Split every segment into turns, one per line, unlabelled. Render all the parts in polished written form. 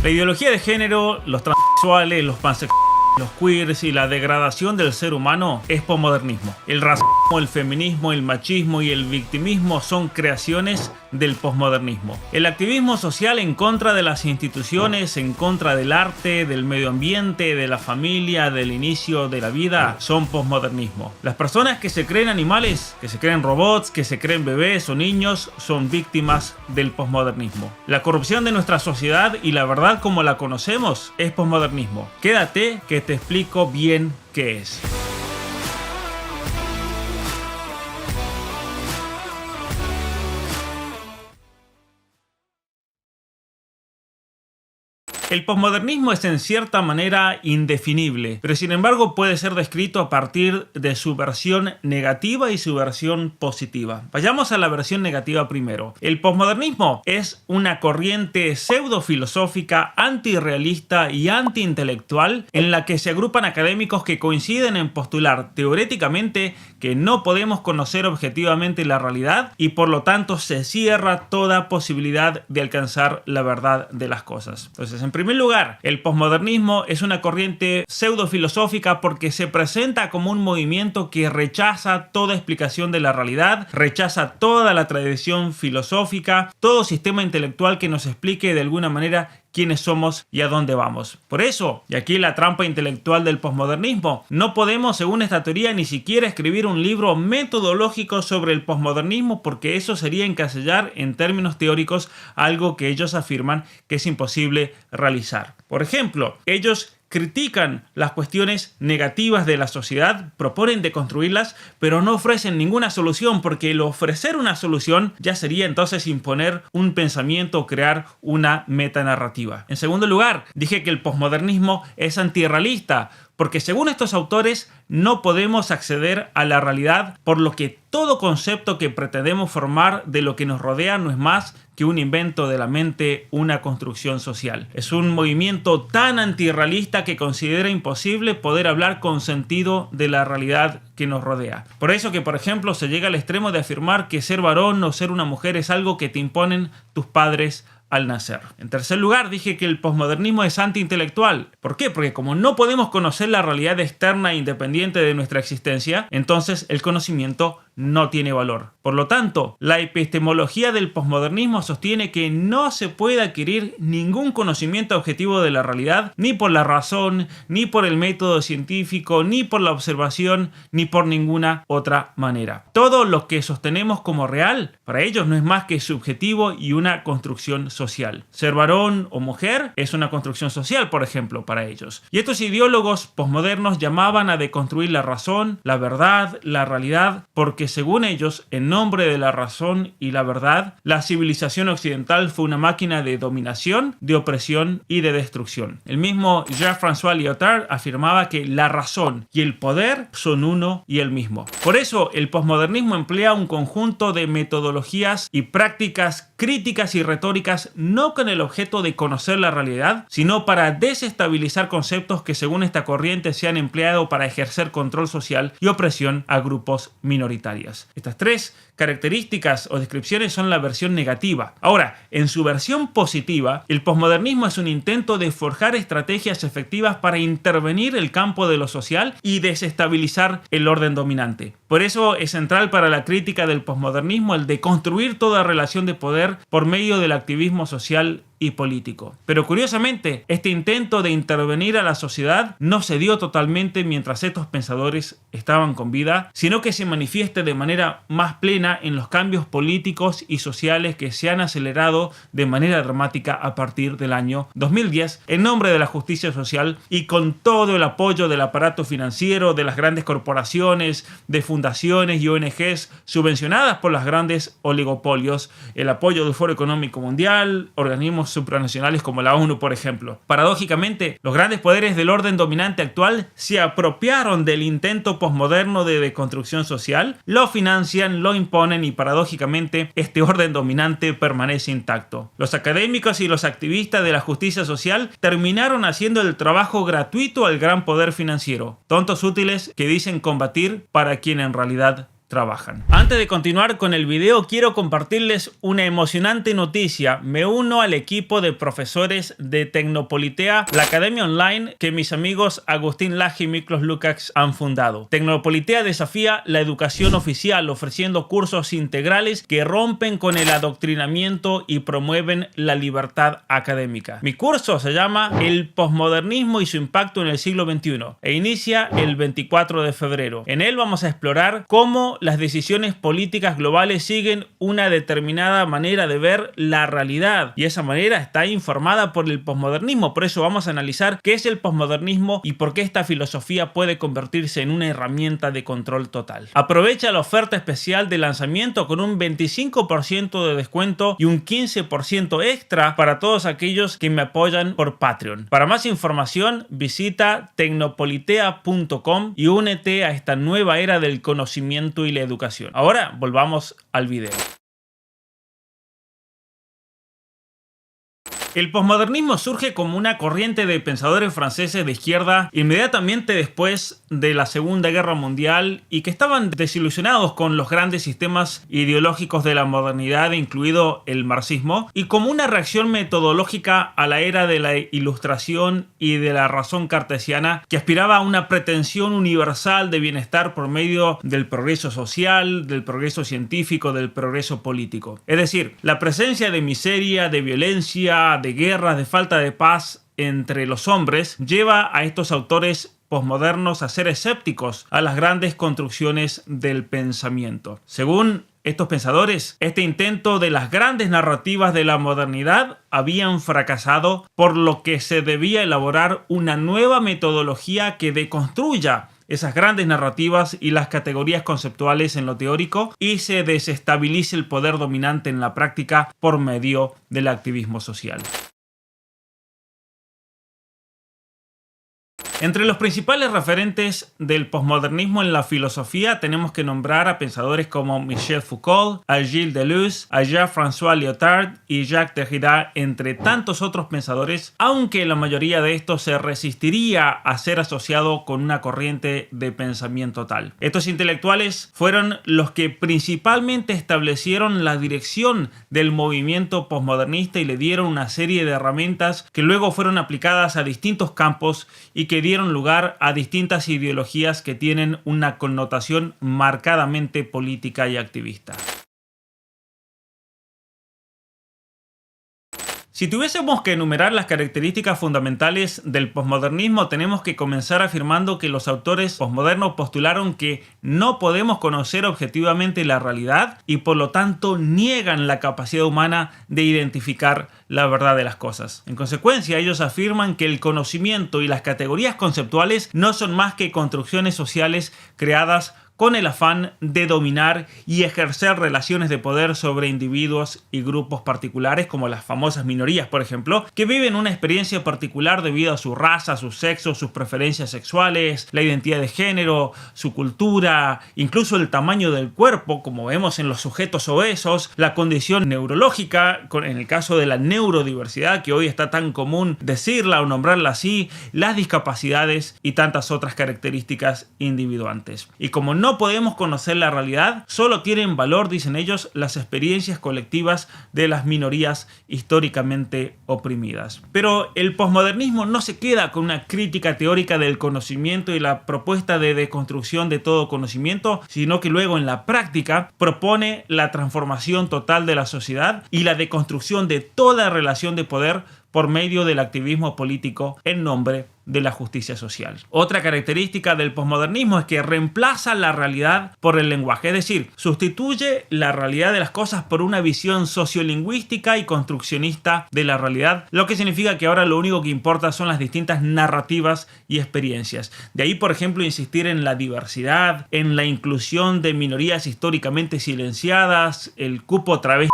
La ideología de género, los transexuales, los pansexuales, los queers y la degradación del ser humano es posmodernismo. El racismo, el feminismo, el machismo y el victimismo son creaciones del posmodernismo. El activismo social en contra de las instituciones, en contra del arte, del medio ambiente, de la familia, del inicio de la vida, son posmodernismo. Las personas que se creen animales, que se creen robots, que se creen bebés o niños, son víctimas del posmodernismo. La corrupción de nuestra sociedad y la verdad como la conocemos es posmodernismo. Quédate que te explico bien qué es. El posmodernismo es en cierta manera indefinible, pero sin embargo puede ser descrito a partir de su versión negativa y su versión positiva. Vayamos a la versión negativa primero. El posmodernismo es una corriente pseudofilosófica, antirrealista y antiintelectual en la que se agrupan académicos que coinciden en postular teóricamente que no podemos conocer objetivamente la realidad y por lo tanto se cierra toda posibilidad de alcanzar la verdad de las cosas. Entonces, en primer lugar, el posmodernismo es una corriente pseudofilosófica porque se presenta como un movimiento que rechaza toda explicación de la realidad, rechaza toda la tradición filosófica, todo sistema intelectual que nos explique de alguna manera quiénes somos y a dónde vamos. Por eso, y aquí la trampa intelectual del posmodernismo, no podemos, según esta teoría, ni siquiera escribir un libro metodológico sobre el posmodernismo porque eso sería encasillar en términos teóricos algo que ellos afirman que es imposible realizar. Por ejemplo, ellos critican las cuestiones negativas de la sociedad, proponen deconstruirlas, pero no ofrecen ninguna solución, porque el ofrecer una solución ya sería entonces imponer un pensamiento o crear una metanarrativa. En segundo lugar, dije que el posmodernismo es antirrealista, porque según estos autores no podemos acceder a la realidad, por lo que todo concepto que pretendemos formar de lo que nos rodea no es más que un invento de la mente, una construcción social. Es un movimiento tan antirrealista que considera imposible poder hablar con sentido de la realidad que nos rodea. Por eso que, por ejemplo, se llega al extremo de afirmar que ser varón o ser una mujer es algo que te imponen tus padres al nacer. En tercer lugar, dije que el posmodernismo es antiintelectual. ¿Por qué? Porque como no podemos conocer la realidad externa e independiente de nuestra existencia, entonces el conocimiento no tiene valor. Por lo tanto, la epistemología del posmodernismo sostiene que no se puede adquirir ningún conocimiento objetivo de la realidad, ni por la razón, ni por el método científico, ni por la observación, ni por ninguna otra manera. Todo lo que sostenemos como real, para ellos no es más que subjetivo y una construcción social. Ser varón o mujer es una construcción social, por ejemplo, para ellos. Y estos ideólogos posmodernos llamaban a deconstruir la razón, la verdad, la realidad, porque según ellos, en nombre de la razón y la verdad, la civilización occidental fue una máquina de dominación, de opresión y de destrucción. El mismo Jean-François Lyotard afirmaba que la razón y el poder son uno y el mismo. Por eso, el posmodernismo emplea un conjunto de metodologías y prácticas críticas y retóricas no con el objeto de conocer la realidad, sino para desestabilizar conceptos que según esta corriente se han empleado para ejercer control social y opresión a grupos minoritarios. Estas tres características o descripciones son la versión negativa. Ahora, en su versión positiva, el posmodernismo es un intento de forjar estrategias efectivas para intervenir el campo de lo social y desestabilizar el orden dominante. Por eso es central para la crítica del posmodernismo el de construir toda relación de poder por medio del activismo social y político. Pero curiosamente, este intento de intervenir a la sociedad no se dio totalmente mientras estos pensadores estaban con vida, sino que se manifiesta de manera más plena en los cambios políticos y sociales que se han acelerado de manera dramática a partir del año 2010 en nombre de la justicia social y con todo el apoyo del aparato financiero, de las grandes corporaciones, de fundaciones y ONGs subvencionadas por los grandes oligopolios, el apoyo del Foro Económico Mundial, organismos supranacionales como la ONU, por ejemplo. Paradójicamente, los grandes poderes del orden dominante actual se apropiaron del intento posmoderno de deconstrucción social, lo financian, lo imponen y paradójicamente este orden dominante permanece intacto. Los académicos y los activistas de la justicia social terminaron haciendo el trabajo gratuito al gran poder financiero, tontos útiles que dicen combatir para quien en realidad trabajan. Antes de continuar con el video, quiero compartirles una emocionante noticia. Me uno al equipo de profesores de Tecnopolitea, la academia online que mis amigos Agustín Laje y Miklos Lukács han fundado. Tecnopolitea desafía la educación oficial, ofreciendo cursos integrales que rompen con el adoctrinamiento y promueven la libertad académica. Mi curso se llama El posmodernismo y su impacto en el siglo XXI e inicia el 24 de febrero. En él vamos a explorar cómo las decisiones políticas globales siguen una determinada manera de ver la realidad, y esa manera está informada por el posmodernismo. Por eso vamos a analizar qué es el posmodernismo y por qué esta filosofía puede convertirse en una herramienta de control total. Aprovecha la oferta especial de lanzamiento con un 25% de descuento y un 15% extra para todos aquellos que me apoyan por Patreon. Para más información, visita tecnopolitea.com y únete a esta nueva era del conocimiento y la educación. Ahora volvamos al video. El posmodernismo surge como una corriente de pensadores franceses de izquierda inmediatamente después de la Segunda Guerra Mundial y que estaban desilusionados con los grandes sistemas ideológicos de la modernidad, incluido el marxismo, y como una reacción metodológica a la era de la Ilustración y de la razón cartesiana que aspiraba a una pretensión universal de bienestar por medio del progreso social, del progreso científico, del progreso político. Es decir, la presencia de miseria, de violencia, de guerras, de falta de paz entre los hombres lleva a estos autores posmodernos a ser escépticos a las grandes construcciones del pensamiento. Según estos pensadores, este intento de las grandes narrativas de la modernidad habían fracasado, por lo que se debía elaborar una nueva metodología que deconstruya esas grandes narrativas y las categorías conceptuales en lo teórico y se desestabilice el poder dominante en la práctica por medio del activismo social. Entre los principales referentes del posmodernismo en la filosofía tenemos que nombrar a pensadores como Michel Foucault, a Gilles Deleuze, a Jean-François Lyotard y Jacques Derrida, entre tantos otros pensadores, aunque la mayoría de estos se resistiría a ser asociado con una corriente de pensamiento tal. Estos intelectuales fueron los que principalmente establecieron la dirección del movimiento posmodernista y le dieron una serie de herramientas que luego fueron aplicadas a distintos campos y que dieron lugar a distintas ideologías que tienen una connotación marcadamente política y activista. Si tuviésemos que enumerar las características fundamentales del posmodernismo, tenemos que comenzar afirmando que los autores posmodernos postularon que no podemos conocer objetivamente la realidad y por lo tanto niegan la capacidad humana de identificar la verdad de las cosas. En consecuencia, ellos afirman que el conocimiento y las categorías conceptuales no son más que construcciones sociales creadas con el afán de dominar y ejercer relaciones de poder sobre individuos y grupos particulares, como las famosas minorías, por ejemplo, que viven una experiencia particular debido a su raza, su sexo, sus preferencias sexuales, la identidad de género, su cultura, incluso el tamaño del cuerpo, como vemos en los sujetos obesos, la condición neurológica, en el caso de la neurodiversidad, que hoy está tan común decirla o nombrarla así, las discapacidades y tantas otras características individuantes. Y como no podemos conocer la realidad, solo tienen valor, dicen ellos, las experiencias colectivas de las minorías históricamente oprimidas. Pero el posmodernismo no se queda con una crítica teórica del conocimiento y la propuesta de deconstrucción de todo conocimiento, sino que luego en la práctica propone la transformación total de la sociedad y la deconstrucción de toda relación de poder por medio del activismo político en nombre de la justicia social. Otra característica del posmodernismo es que reemplaza la realidad por el lenguaje, es decir, sustituye la realidad de las cosas por una visión sociolingüística y construccionista de la realidad, lo que significa que ahora lo único que importa son las distintas narrativas y experiencias. De ahí, por ejemplo, insistir en la diversidad, en la inclusión de minorías históricamente silenciadas, el cupo travesti,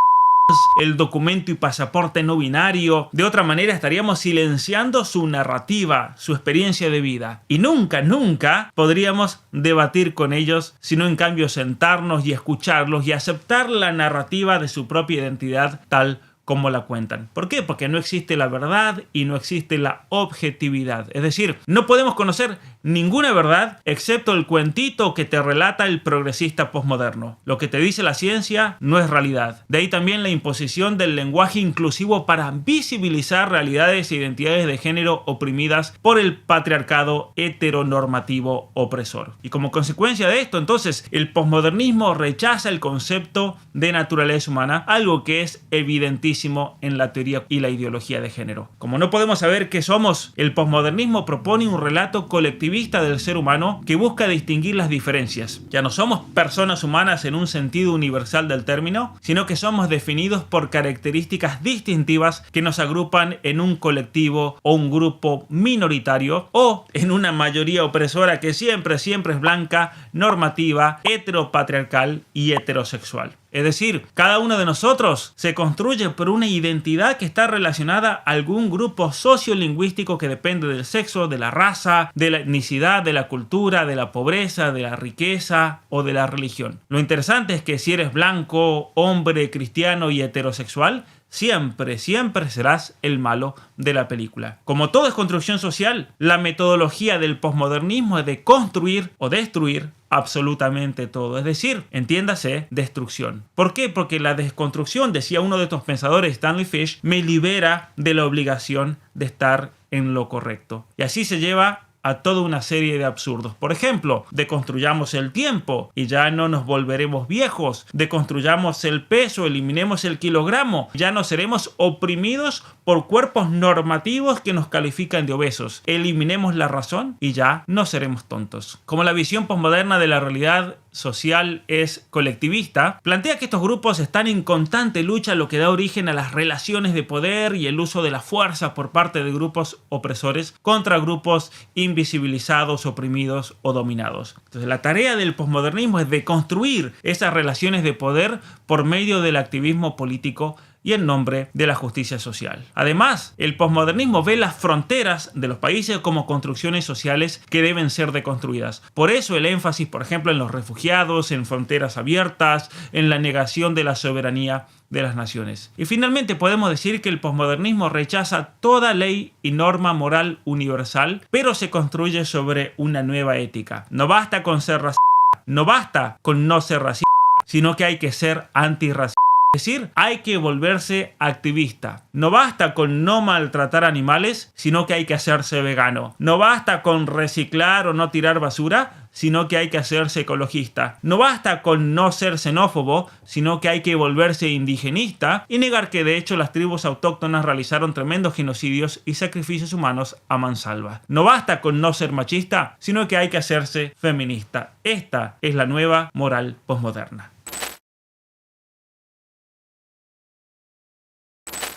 el documento y pasaporte no binario. De otra manera estaríamos silenciando su narrativa, su experiencia de vida. Y nunca podríamos debatir con ellos, sino en cambio sentarnos y escucharlos y aceptar la narrativa de su propia identidad tal como la cuentan. ¿Por qué? Porque no existe la verdad y no existe la objetividad. Es decir, no podemos conocer ninguna verdad excepto el cuentito que te relata el progresista posmoderno. Lo que te dice la ciencia no es realidad. De ahí también la imposición del lenguaje inclusivo para visibilizar realidades e identidades de género oprimidas por el patriarcado heteronormativo opresor. Y como consecuencia de esto, entonces, el posmodernismo rechaza el concepto de naturaleza humana, algo que es evidentísimo en la teoría y la ideología de género. Como no podemos saber qué somos, el posmodernismo propone un relato colectivista del ser humano que busca distinguir las diferencias. Ya no somos personas humanas en un sentido universal del término, sino que somos definidos por características distintivas que nos agrupan en un colectivo o un grupo minoritario o en una mayoría opresora que siempre es blanca, normativa, heteropatriarcal y heterosexual. Es decir, cada uno de nosotros se construye por una identidad que está relacionada a algún grupo sociolingüístico que depende del sexo, de la raza, de la etnicidad, de la cultura, de la pobreza, de la riqueza o de la religión. Lo interesante es que si eres blanco, hombre, cristiano y heterosexual, siempre serás el malo de la película. Como todo es construcción social, la metodología del posmodernismo es de construir o destruir absolutamente todo. Es decir, entiéndase, destrucción. ¿Por qué? Porque la desconstrucción, decía uno de estos pensadores, Stanley Fish, me libera de la obligación de estar en lo correcto. Y así se lleva a toda una serie de absurdos. Por ejemplo, deconstruyamos el tiempo y ya no nos volveremos viejos. Deconstruyamos el peso, eliminemos el kilogramo. Ya no seremos oprimidos por cuerpos normativos que nos califican de obesos. Eliminemos la razón y ya no seremos tontos. Como la visión posmoderna de la realidad social es colectivista, plantea que estos grupos están en constante lucha, lo que da origen a las relaciones de poder y el uso de la fuerza por parte de grupos opresores contra grupos invisibilizados, oprimidos o dominados. Entonces, la tarea del posmodernismo es de construir esas relaciones de poder por medio del activismo político y en nombre de la justicia social. Además, el posmodernismo ve las fronteras de los países como construcciones sociales que deben ser deconstruidas. Por eso el énfasis, por ejemplo, en los refugiados, en fronteras abiertas, en la negación de la soberanía de las naciones. Y finalmente podemos decir que el posmodernismo rechaza toda ley y norma moral universal, pero se construye sobre una nueva ética. No basta con ser racista, no basta con no ser racista, sino que hay que ser antirracista. Es decir, hay que volverse activista. No basta con no maltratar animales, sino que hay que hacerse vegano. No basta con reciclar o no tirar basura, sino que hay que hacerse ecologista. No basta con no ser xenófobo, sino que hay que volverse indigenista y negar que de hecho las tribus autóctonas realizaron tremendos genocidios y sacrificios humanos a mansalva. No basta con no ser machista, sino que hay que hacerse feminista. Esta es la nueva moral posmoderna.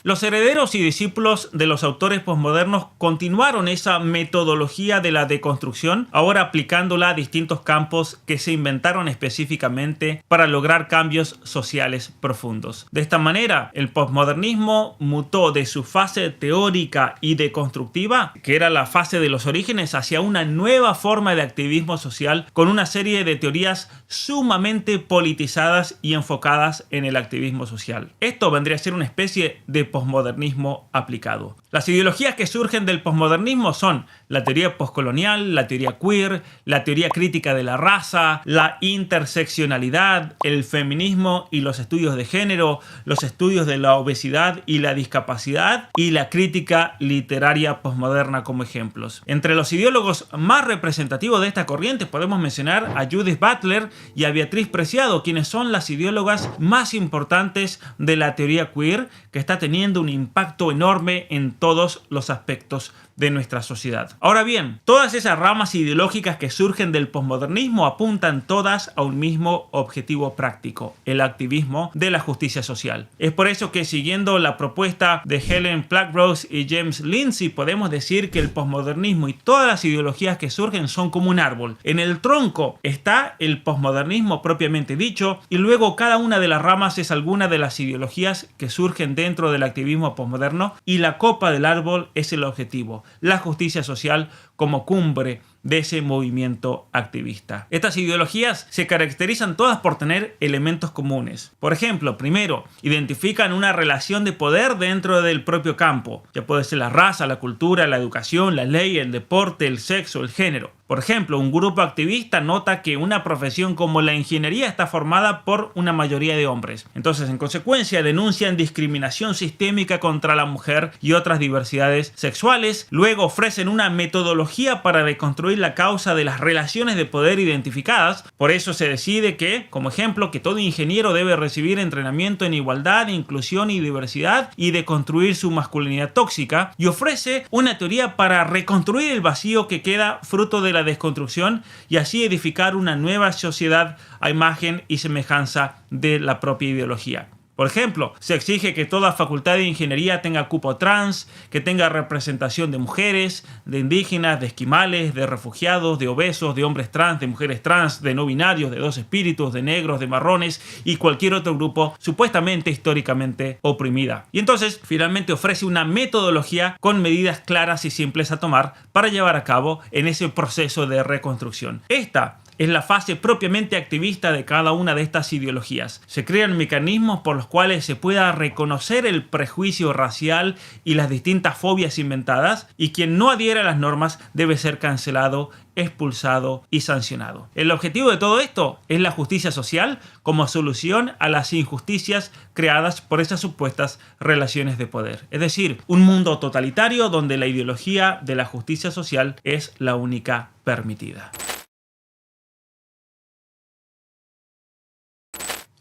Los herederos y discípulos de los autores posmodernos continuaron esa metodología de la deconstrucción, ahora aplicándola a distintos campos que se inventaron específicamente para lograr cambios sociales profundos. De esta manera, el posmodernismo mutó de su fase teórica y deconstructiva, que era la fase de los orígenes, hacia una nueva forma de activismo social con una serie de teorías sumamente politizadas y enfocadas en el activismo social. Esto vendría a ser una especie de posmodernismo aplicado. Las ideologías que surgen del posmodernismo son la teoría postcolonial, la teoría queer, la teoría crítica de la raza, la interseccionalidad, el feminismo y los estudios de género, los estudios de la obesidad y la discapacidad y la crítica literaria posmoderna como ejemplos. Entre los ideólogos más representativos de esta corriente podemos mencionar a Judith Butler y a Beatriz Preciado, quienes son las ideólogas más importantes de la teoría queer, que está teniendo un impacto enorme en todos los aspectos de nuestra sociedad. Ahora bien, todas esas ramas ideológicas que surgen del posmodernismo apuntan todas a un mismo objetivo práctico: el activismo de la justicia social. Es por eso que, siguiendo la propuesta de Helen Pluckrose y James Lindsay, podemos decir que el posmodernismo y todas las ideologías que surgen son como un árbol. En el tronco está el posmodernismo propiamente dicho, y luego cada una de las ramas es alguna de las ideologías que surgen dentro del activismo posmoderno, y la copa del árbol es el objetivo: la justicia social como cumbre de ese movimiento activista. Estas ideologías se caracterizan todas por tener elementos comunes. Por ejemplo, primero, identifican una relación de poder dentro del propio campo. Ya puede ser la raza, la cultura, la educación, la ley, el deporte, el sexo, el género. Por ejemplo, un grupo activista nota que una profesión como la ingeniería está formada por una mayoría de hombres. Entonces, en consecuencia, denuncian discriminación sistémica contra la mujer y otras diversidades sexuales. Luego ofrecen una metodología para deconstruir la causa de las relaciones de poder identificadas. Por eso se decide que, como ejemplo, que todo ingeniero debe recibir entrenamiento en igualdad, inclusión y diversidad y deconstruir su masculinidad tóxica. Y ofrece una teoría para reconstruir el vacío que queda fruto de la desconstrucción y así edificar una nueva sociedad a imagen y semejanza de la propia ideología. Por ejemplo, se exige que toda facultad de ingeniería tenga cupo trans, que tenga representación de mujeres, de indígenas, de esquimales, de refugiados, de obesos, de hombres trans, de mujeres trans, de no binarios, de dos espíritus, de negros, de marrones y cualquier otro grupo supuestamente históricamente oprimida. Y entonces, finalmente ofrece una metodología con medidas claras y simples a tomar para llevar a cabo en ese proceso de reconstrucción. Esta es la fase propiamente activista de cada una de estas ideologías. Se crean mecanismos por los cuales se pueda reconocer el prejuicio racial y las distintas fobias inventadas, y quien no adhiere a las normas debe ser cancelado, expulsado y sancionado. El objetivo de todo esto es la justicia social como solución a las injusticias creadas por esas supuestas relaciones de poder. Es decir, un mundo totalitario donde la ideología de la justicia social es la única permitida.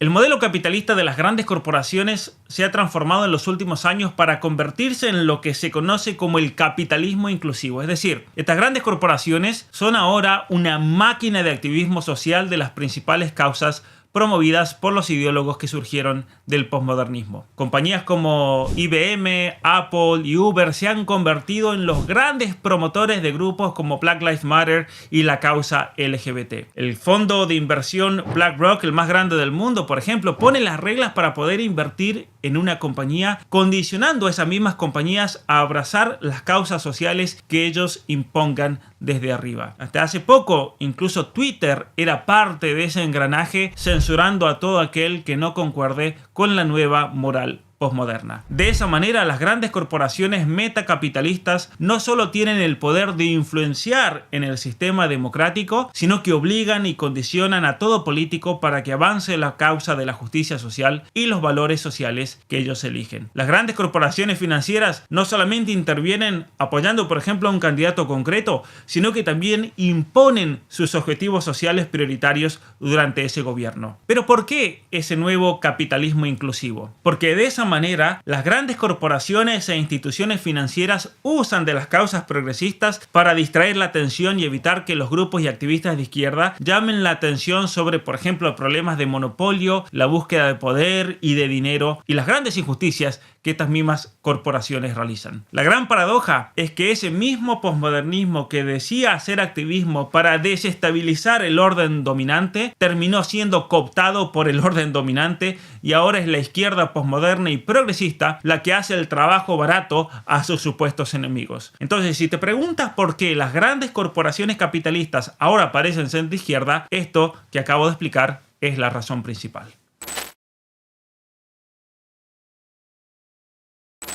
El modelo capitalista de las grandes corporaciones se ha transformado en los últimos años para convertirse en lo que se conoce como el capitalismo inclusivo. Es decir, estas grandes corporaciones son ahora una máquina de activismo social de las principales causas promovidas por los ideólogos que surgieron del posmodernismo. Compañías como IBM, Apple y Uber se han convertido en los grandes promotores de grupos como Black Lives Matter y la causa LGBT. El fondo de inversión BlackRock, el más grande del mundo, por ejemplo, pone las reglas para poder invertir en una compañía, condicionando a esas mismas compañías a abrazar las causas sociales que ellos impongan desde arriba. Hasta hace poco, incluso Twitter era parte de ese engranaje, censurando a todo aquel que no concuerde con la nueva moral posmoderna. De esa manera, las grandes corporaciones metacapitalistas no solo tienen el poder de influenciar en el sistema democrático, sino que obligan y condicionan a todo político para que avance la causa de la justicia social y los valores sociales que ellos eligen. Las grandes corporaciones financieras no solamente intervienen apoyando, por ejemplo, a un candidato concreto, sino que también imponen sus objetivos sociales prioritarios durante ese gobierno. Pero ¿por qué ese nuevo capitalismo inclusivo? Porque de esa manera, las grandes corporaciones e instituciones financieras usan de las causas progresistas para distraer la atención y evitar que los grupos y activistas de izquierda llamen la atención sobre, por ejemplo, problemas de monopolio, la búsqueda de poder y de dinero y las grandes injusticias que estas mismas corporaciones realizan. La gran paradoja es que ese mismo posmodernismo que decía hacer activismo para desestabilizar el orden dominante terminó siendo cooptado por el orden dominante y ahora es la izquierda posmoderna y progresista la que hace el trabajo barato a sus supuestos enemigos. Entonces, si te preguntas por qué las grandes corporaciones capitalistas ahora parecen ser de izquierda, esto que acabo de explicar es la razón principal.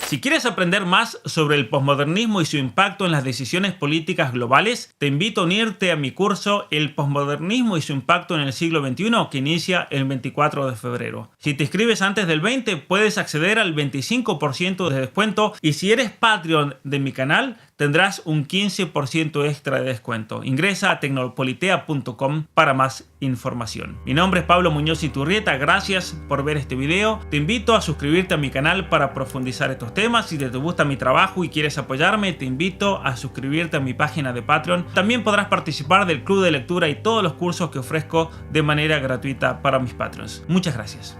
Si quieres aprender más sobre el posmodernismo y su impacto en las decisiones políticas globales, te invito a unirte a mi curso El posmodernismo y su impacto en el siglo XXI, que inicia el 24 de febrero. Si te inscribes antes del 20, puedes acceder al 25% de descuento, y si eres Patreon de mi canal, tendrás un 15% extra de descuento. Ingresa a tecnopolitea.com para más información. Mi nombre es Pablo Muñoz Iturrieta, gracias por ver este video. Te invito a suscribirte a mi canal para profundizar estos temas. Si te gusta mi trabajo y quieres apoyarme, te invito a suscribirte a mi página de Patreon. También podrás participar del club de lectura y todos los cursos que ofrezco de manera gratuita para mis Patreons. Muchas gracias.